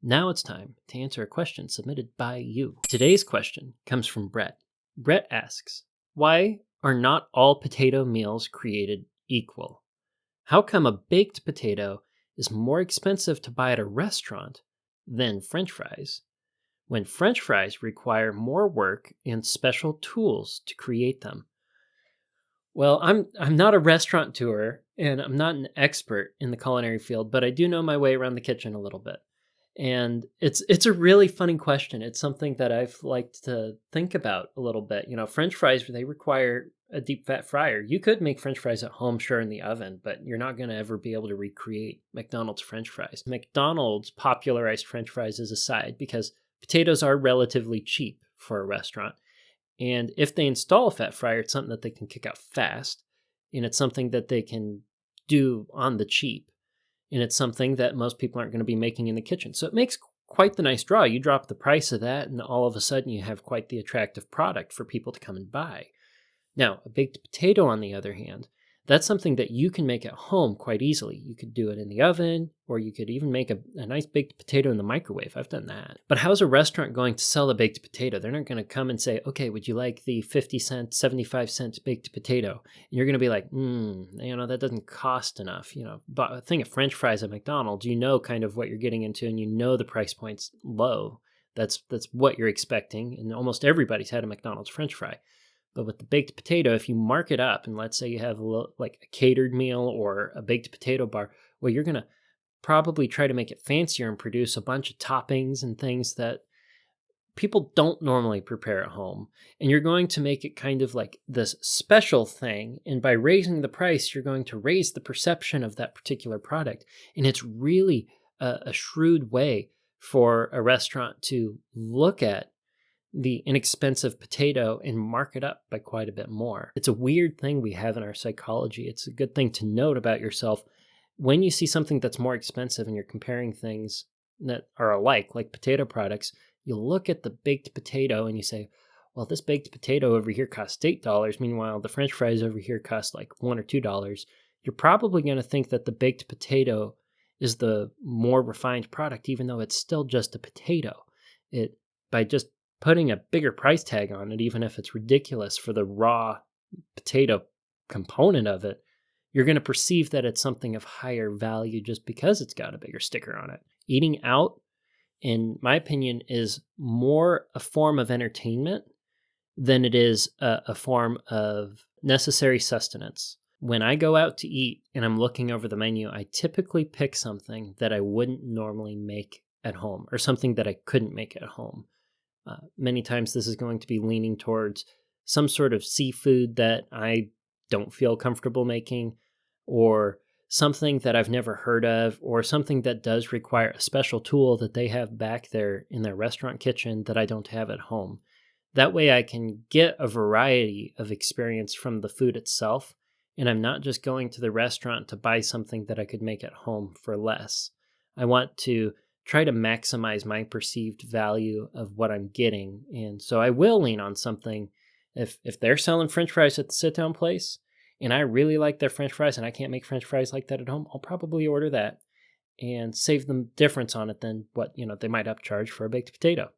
Now it's time to answer a question submitted by you. Today's question comes from Brett. Brett asks, why are not all potato meals created equal? How come a baked potato is more expensive to buy at a restaurant than French fries, when French fries require more work and special tools to create them? Well, I'm not a restaurateur and I'm not an expert in the culinary field, but I do know my way around the kitchen a little bit. And it's a really funny question. It's something that I've liked to think about a little bit. French fries, they require a deep fat fryer. You could make French fries at home, sure, in the oven, but you're not going to ever be able to recreate McDonald's French fries. McDonald's popularized French fries as a side because potatoes are relatively cheap for a restaurant. And if they install a fat fryer, it's something that they can kick out fast, and it's something that they can do on the cheap. And it's something that most people aren't going to be making in the kitchen. So it makes quite the nice draw. You drop the price of that, and all of a sudden you have quite the attractive product for people to come and buy. Now, a baked potato, on the other hand, that's something that you can make at home quite easily. You could do it in the oven, or you could even make a nice baked potato in the microwave. I've done that. But how's a restaurant going to sell a baked potato? They're not going to come and say, okay, would you like the 50-cent, 75-cent baked potato? And you're going to be like, that doesn't cost enough. But a thing of French fries at McDonald's, you know kind of what you're getting into, and you know the price point's low. That's what you're expecting, and almost everybody's had a McDonald's French fry. But with the baked potato, if you mark it up, and let's say you have like a catered meal or a baked potato bar, well, you're going to probably try to make it fancier and produce a bunch of toppings and things that people don't normally prepare at home. And you're going to make it kind of like this special thing. And by raising the price, you're going to raise the perception of that particular product. And it's really a shrewd way for a restaurant to look at the inexpensive potato and mark it up by quite a bit more. It's a weird thing we have in our psychology. It's a good thing to note about yourself. When you see something that's more expensive and you're comparing things that are alike, like potato products, you look at the baked potato and you say, well, this baked potato over here costs $8. Meanwhile, the French fries over here cost like $1 or $2. You're probably going to think that the baked potato is the more refined product, even though it's still just a potato. By just putting a bigger price tag on it, even if it's ridiculous for the raw potato component of it, you're going to perceive that it's something of higher value just because it's got a bigger sticker on it. Eating out, in my opinion, is more a form of entertainment than it is a form of necessary sustenance. When I go out to eat and I'm looking over the menu, I typically pick something that I wouldn't normally make at home, or something that I couldn't make at home. Many times this is going to be leaning towards some sort of seafood that I don't feel comfortable making, or something that I've never heard of, or something that does require a special tool that they have back there in their restaurant kitchen that I don't have at home. That way I can get a variety of experience from the food itself, and I'm not just going to the restaurant to buy something that I could make at home for less. I want to try to maximize my perceived value of what I'm getting. And so I will lean on something. If they're selling French fries at the sit-down place, and I really like their French fries and I can't make French fries like that at home, I'll probably order that and save them difference on it than what they might upcharge for a baked potato.